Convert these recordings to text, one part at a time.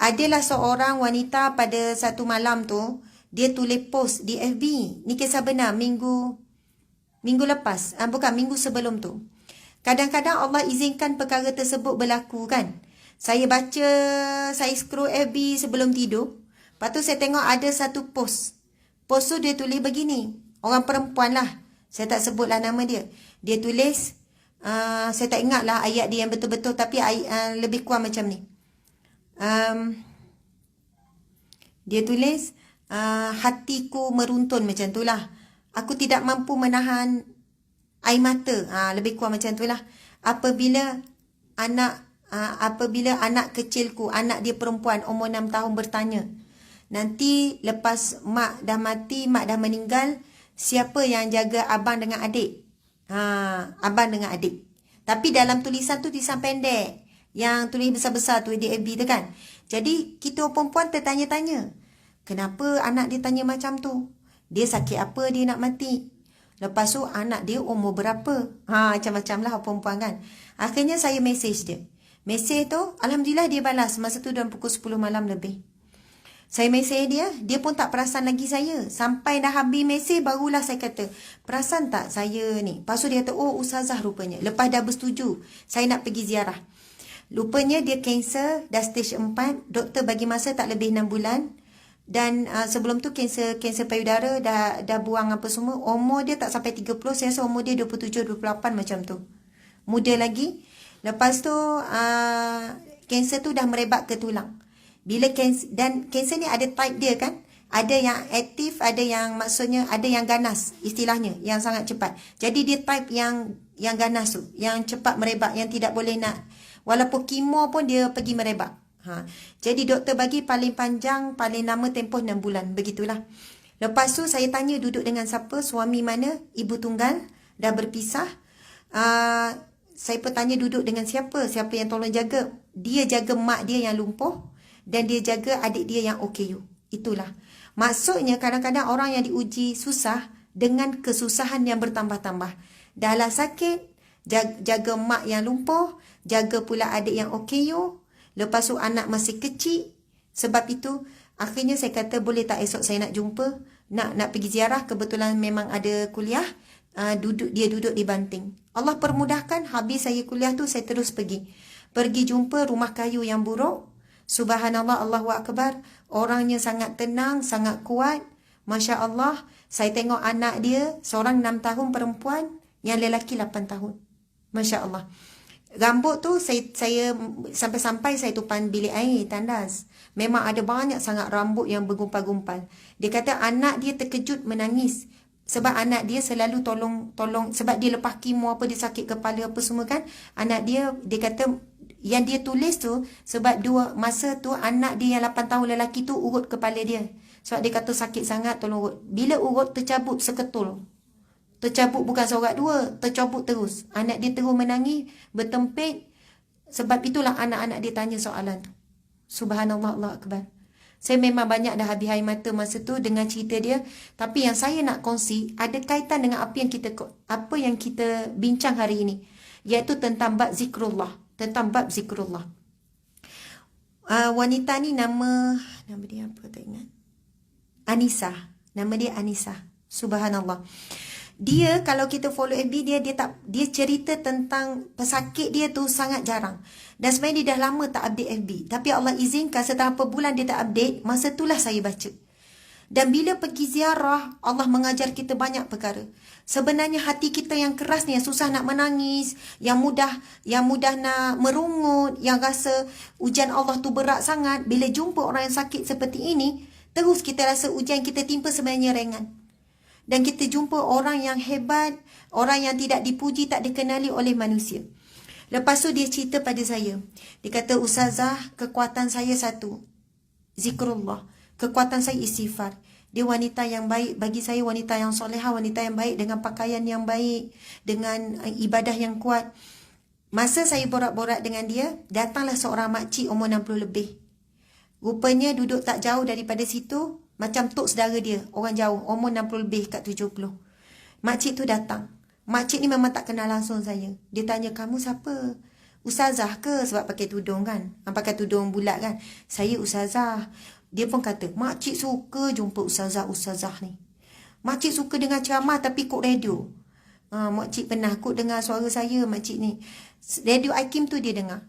adalah seorang wanita pada satu malam tu, dia tulis post di FB. Ni kisah benar minggu lepas. Bukan, minggu sebelum tu. Kadang-kadang Allah izinkan perkara tersebut berlaku kan. Saya baca, saya scroll FB sebelum tidur. Lepas tu saya tengok ada satu post. Post tu dia tulis begini. Orang perempuan lah. Saya tak sebutlah nama dia. Dia tulis, saya tak ingat lah ayat dia yang betul-betul. Tapi lebih kurang macam ni. Dia tulis, hatiku meruntun macam tu lah. Aku tidak mampu menahan air mata. Lebih kurang macam tu lah. Apabila anak kecilku, anak dia perempuan umur 6 tahun bertanya, nanti lepas mak dah mati, mak dah meninggal, siapa yang jaga abang dengan adik? Abang dengan adik. Tapi dalam tulisan tu tulisan pendek. Yang tulis besar-besar tu di FB tu kan. Jadi kita perempuan tertanya-tanya. Kenapa anak dia tanya macam tu? Dia sakit apa dia nak mati? Lepas tu anak dia umur berapa? Macam-macam lah perempuan kan. Akhirnya saya mesej dia. Mesej tu alhamdulillah dia balas. Masa tu dalam pukul 10 malam lebih. Saya mesej dia, dia pun tak perasan lagi saya. Sampai dah habis mesej barulah saya kata, perasan tak saya ni? Lepas tu dia kata, oh ustazah rupanya. Lepas dah bersetuju, saya nak pergi ziarah. Rupanya dia kanser, dah stage 4. Doktor bagi masa tak lebih 6 bulan. Dan sebelum tu kanser payudara, dah buang apa semua. Umur dia tak sampai 30, saya rasa umur dia 27-28 macam tu. Muda lagi. Lepas tu kanser tu dah merebak ke tulang. Bila kanser, dan kanser ni ada type dia kan. Ada yang aktif, ada yang maksudnya ada yang ganas istilahnya, yang sangat cepat. Jadi dia type yang ganas tu, yang cepat merebak, yang tidak boleh nak, walaupun kemo pun dia pergi merebak. Jadi doktor bagi paling panjang, paling lama tempoh 6 bulan. Begitulah. Lepas tu saya tanya duduk dengan siapa, suami mana, ibu tunggal, dah berpisah. Saya pun tanya duduk dengan siapa yang tolong jaga. Dia jaga mak dia yang lumpuh. Dan dia jaga adik dia yang OKU. Itulah. Maksudnya kadang-kadang orang yang diuji susah dengan kesusahan yang bertambah-tambah. Dahlah sakit, jaga mak yang lumpuh, jaga pula adik yang OKU. Lepas tu anak masih kecil. Sebab itu akhirnya saya kata boleh tak esok saya nak jumpa, nak pergi ziarah. Kebetulan memang ada kuliah. Dia duduk di Banting. Allah permudahkan, habis saya kuliah tu saya terus pergi jumpa rumah kayu yang buruk. Subhanallah, Allahu Akbar. Orangnya sangat tenang, sangat kuat. Masya Allah. Saya tengok anak dia, seorang 6 tahun perempuan, yang lelaki 8 tahun. Masya Allah. Rambut tu saya sampai-sampai saya tupan bilik air, tandas. Memang ada banyak sangat rambut yang bergumpal-gumpal. Dia kata anak dia terkejut menangis. Sebab anak dia selalu tolong. Sebab dia lepas kemo apa, dia sakit kepala apa semua kan. Anak dia kata yang dia tulis tu, sebab masa tu anak dia yang 8 tahun lelaki tu urut kepala dia. Sebab dia kata sakit sangat, tolong urut. Bila urut tercabut seketul. Tercabut bukan seorang dua, tercabut terus. Anak dia terus menangis, bertempik. Sebab itulah anak-anak dia tanya soalan tu. Subhanallah, Allah Akbar. Saya memang banyak dah habis air mata masa tu dengan cerita dia. Tapi yang saya nak kongsi ada kaitan dengan apa yang kita bincang hari ini. Iaitu tentang bab zikrullah. Wanita ni nama dia apa tak ingat. Anissa. Nama dia Anissa. Subhanallah. Dia kalau kita follow FB dia cerita tentang pesakit dia tu sangat jarang. Dan sebenarnya dia dah lama tak update FB. Tapi Allah izinkan setelah beberapa bulan dia tak update, masa itulah saya baca. Dan bila pergi ziarah, Allah mengajar kita banyak perkara. Sebenarnya hati kita yang keras ni, yang susah nak menangis, yang mudah nak merungut, yang rasa ujian Allah tu berat sangat, bila jumpa orang yang sakit seperti ini, terus kita rasa ujian kita timpa sebenarnya ringan. Dan kita jumpa orang yang hebat, orang yang tidak dipuji, tak dikenali oleh manusia. Lepas tu dia cerita pada saya. Dia kata, ustazah, kekuatan saya satu, zikrullah. Kekuatan saya istighfar. Dia wanita yang baik. Bagi saya wanita yang solehah, wanita yang baik, dengan pakaian yang baik, dengan ibadah yang kuat. Masa saya borak-borak dengan dia, datanglah seorang makcik umur 60 lebih. Rupanya duduk tak jauh daripada situ, macam tok saudara dia, orang jauh, umur 60 lebih kat 70. Makcik tu datang. Makcik ni memang tak kenal langsung saya. Dia tanya, kamu siapa? Ustazah ke? Sebab pakai tudung kan. Pakai tudung bulat kan. Saya ustazah. Dia pun kata, makcik suka jumpa ustazah ni. Makcik suka dengar ceramah tapi kod radio. Makcik pernah kod dengar suara saya, makcik ni. Radio Aikim tu dia dengar.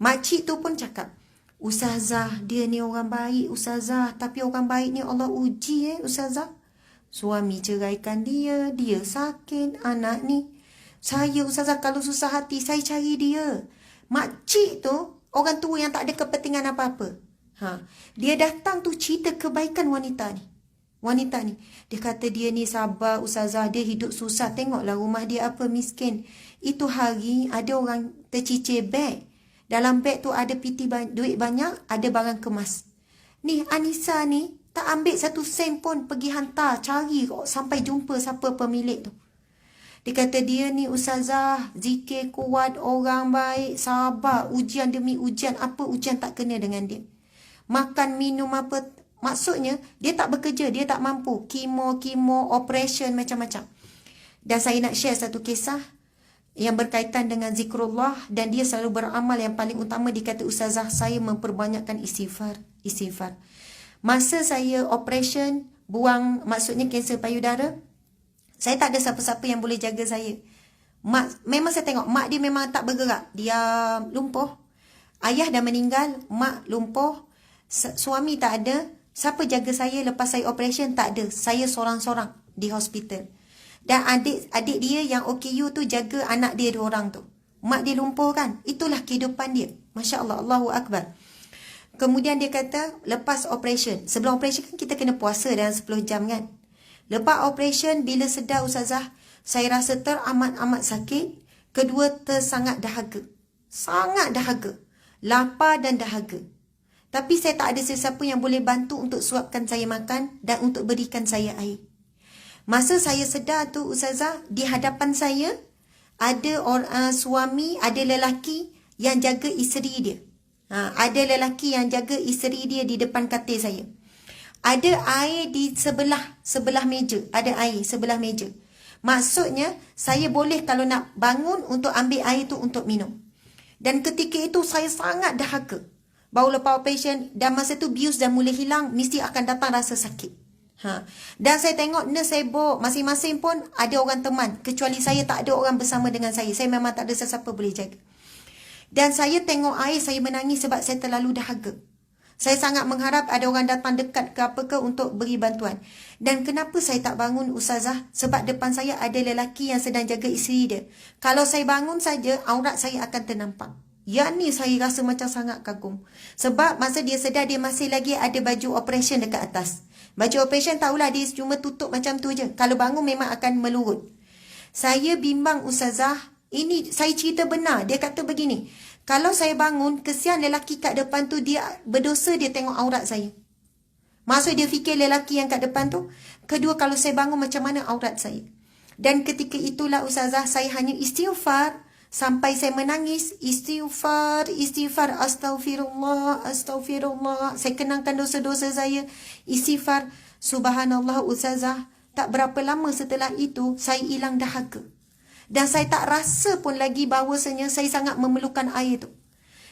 Makcik tu pun cakap, ustazah, dia ni orang baik, ustazah. Tapi orang baik ni Allah uji ustazah. Suami ceraikan dia, dia sakit, anak ni. Saya ustazah kalau susah hati, saya cari dia. Makcik tu, orang tua yang tak ada kepentingan apa-apa. Dia datang tu cerita kebaikan wanita ni. Wanita ni. Dia kata dia ni sabar ustazah, dia hidup susah. Tengoklah rumah dia apa miskin. Itu hari ada orang tercicir beg. Dalam beg tu ada piti duit banyak, ada barang kemas. Ni Anissa ni tak ambil 1 sen pun pergi hantar, cari sampai jumpa siapa pemilik tu. Dia kata dia ni ustazah, zikir kuat, orang baik, sabar, ujian demi ujian, apa ujian tak kena dengan dia. Makan, minum apa, maksudnya dia tak bekerja, dia tak mampu. Kemo, operation, macam-macam. Dan saya nak share satu kisah yang berkaitan dengan zikrullah, dan dia selalu beramal. Yang paling utama dia kata, ustazah, saya memperbanyakkan istighfar. Masa saya operation, buang, maksudnya kanser payudara, saya tak ada siapa-siapa yang boleh jaga saya. Memang saya tengok, mak dia memang tak bergerak. Dia lumpuh. Ayah dah meninggal, mak lumpuh. Suami tak ada. Siapa jaga saya lepas saya operation? Tak ada. Saya sorang-sorang di hospital. Dan adik dia yang OKU tu jaga anak dia 2 orang tu. Mak dia lumpuh kan. Itulah kehidupan dia. Masya Allah, Allahu Akbar. Kemudian dia kata, lepas operation. Sebelum operation kan kita kena puasa dalam 10 jam kan. Lepas operation, bila sedar ustazah, saya rasa teramat-amat sakit. Kedua, sangat dahaga. Sangat dahaga. Lapar dan dahaga. Tapi saya tak ada sesiapa yang boleh bantu untuk suapkan saya makan dan untuk berikan saya air. Masa saya sedar tu ustazah, di hadapan saya, ada suami, ada lelaki yang jaga isteri dia. Ada lelaki yang jaga isteri dia di depan katil saya. Ada air di sebelah meja. Ada air sebelah meja. Maksudnya, saya boleh kalau nak bangun untuk ambil air tu untuk minum. Dan ketika itu, saya sangat dahaga. Baru lepas operation, dan masa tu bius dah mula hilang, mesti akan datang rasa sakit. Dan saya tengok nurse sibuk, masing-masing pun ada orang teman. Kecuali saya, tak ada orang bersama dengan saya. Saya memang tak ada sesiapa boleh jaga. Dan saya tengok air, saya menangis sebab saya terlalu dahaga. Saya sangat mengharap ada orang datang dekat ke apa ke untuk beri bantuan. Dan kenapa saya tak bangun ustazah? Sebab depan saya ada lelaki yang sedang jaga isteri dia. Kalau saya bangun saja, aurat saya akan ternampak. Yang ni saya rasa macam sangat kagum. Sebab masa dia sedar, dia masih lagi ada baju operation dekat atas. Baju operation tahulah dia cuma tutup macam tu je. Kalau bangun memang akan melurut. Saya bimbang ustazah. Ini saya cerita benar. Dia kata begini. Kalau saya bangun, kesian lelaki kat depan tu, dia berdosa dia tengok aurat saya. Maksud dia fikir lelaki yang kat depan tu. Kedua, kalau saya bangun macam mana aurat saya. Dan ketika itulah ustazah, saya hanya istighfar. Sampai saya menangis. Istighfar, astagfirullah. Saya kenangkan dosa-dosa saya. Istighfar. Subhanallah ustazah. Tak berapa lama setelah itu, saya hilang dahaga. Dan saya tak rasa pun lagi bahawasanya saya sangat memerlukan air tu.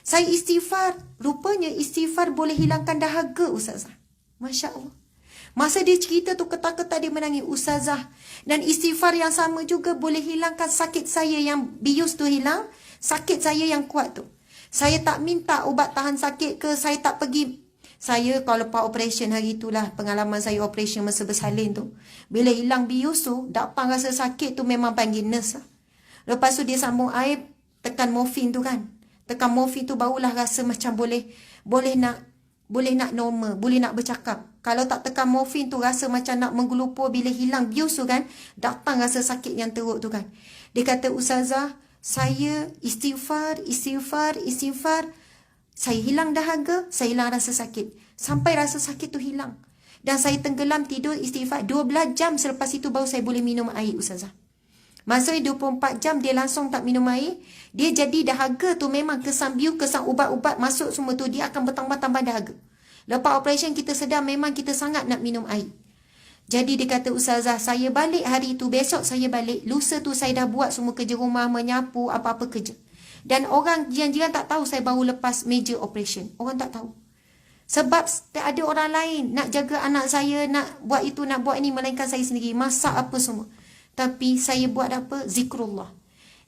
Saya istighfar. Rupanya istighfar boleh hilangkan dahaga ustazah. Masya Allah. Masa dia cerita tu, ketak-ketak dia menangis. Ustazah. Dan istighfar yang sama juga boleh hilangkan sakit saya yang bius tu hilang. Sakit saya yang kuat tu. Saya tak minta ubat tahan sakit ke. Saya tak pergi. Saya kalau lepas operation hari itulah pengalaman saya operation masa bersalin tu. Bila hilang bius tu, datang rasa sakit tu memang panggil nurse lah. Lepas tu dia sambung air, tekan morfin tu kan. Tekan morfin tu barulah rasa macam boleh nak normal, boleh nak bercakap. Kalau tak tekan morfin tu rasa macam nak menggelupur. Bila hilang bius tu kan, datang rasa sakit yang teruk tu kan. Dia kata, ustazah, saya istighfar. Saya hilang dahaga, saya hilang rasa sakit. Sampai rasa sakit tu hilang. Dan saya tenggelam tidur istighfar. 12 jam selepas itu baru saya boleh minum air ustazah. Maksudnya 24 jam dia langsung tak minum air. Dia jadi dahaga tu memang kesan biu, kesan ubat-ubat masuk semua tu. Dia akan bertambah-tambah dahaga. Lepas operation kita sedar memang kita sangat nak minum air. Jadi dia kata, ustazah, saya balik hari tu, besok saya balik. Lusa tu saya dah buat semua kerja rumah, menyapu, apa-apa kerja. Dan orang jiran-jiran tak tahu saya baru lepas major operation. Orang tak tahu. Sebab tak ada orang lain nak jaga anak saya, nak buat itu, nak buat ini, melainkan saya sendiri. Masak apa semua. Tapi saya buat apa? Zikrullah.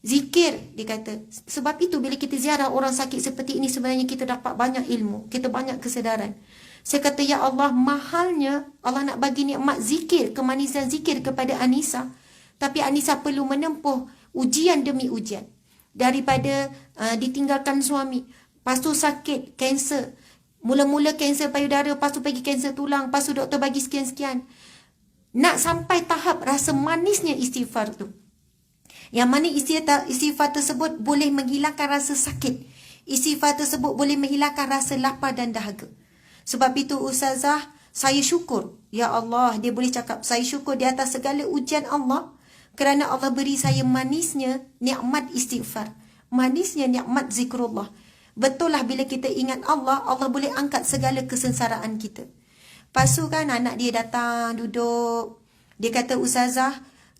Zikir, dia kata. Sebab itu bila kita ziarah orang sakit seperti ini, sebenarnya kita dapat banyak ilmu. Kita banyak kesedaran. Saya kata, ya Allah, mahalnya Allah nak bagi nikmat zikir, kemanisan zikir kepada Anissa. Tapi Anissa perlu menempuh ujian demi ujian. Daripada ditinggalkan suami, lepas tu sakit, kanser. Mula-mula kanser payudara, lepas tu pergi kanser tulang, lepas tu doktor bagi sekian-sekian. Nak sampai tahap rasa manisnya istighfar tu. Yang mana istighfar tersebut boleh menghilangkan rasa sakit. Istighfar tersebut boleh menghilangkan rasa lapar dan dahaga. Sebab itu Ustazah, saya syukur. Ya Allah, dia boleh cakap, saya syukur di atas segala ujian Allah. Kerana Allah beri saya manisnya nikmat istighfar. Manisnya nikmat zikrullah. Betul lah bila kita ingat Allah, Allah boleh angkat segala kesengsaraan kita. Lepas tu kan anak dia datang, duduk. Dia kata, Ustazah,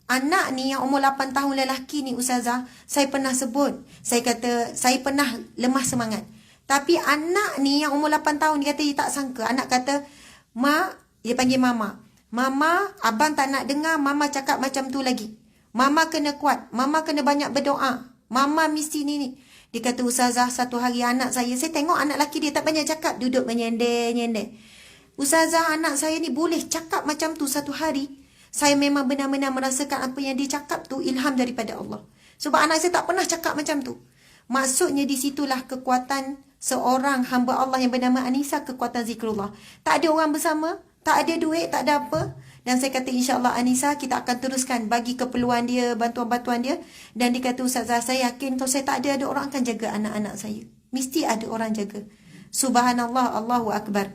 anak ni yang umur 8 tahun lelaki ni Ustazah, saya pernah sebut. Saya kata, saya pernah lemah semangat. Tapi anak ni yang umur 8 tahun, dia kata dia tak sangka. Anak kata, Mak, dia panggil Mama. Mama, abang tak nak dengar Mama cakap macam tu lagi. Mama kena kuat. Mama kena banyak berdoa. Mama mesti ni. Dia kata, Ustazah, satu hari anak saya tengok anak lelaki dia tak banyak cakap. Duduk menyender-nyender. Ustazah, anak saya ni boleh cakap macam tu satu hari. Saya memang benar-benar merasakan apa yang dia cakap tu ilham daripada Allah. Sebab anak saya tak pernah cakap macam tu. Maksudnya di situlah kekuatan seorang hamba Allah yang bernama Anissa, kekuatan zikrullah. Tak ada orang bersama, tak ada duit, tak ada apa. Dan saya kata, insyaAllah Anissa, kita akan teruskan bagi keperluan dia, bantuan-bantuan dia. Dan dia kata, Ustazah, saya yakin kalau saya tak ada orang akan jaga anak-anak saya. Mesti ada orang jaga. Subhanallah, Allahu Akbar.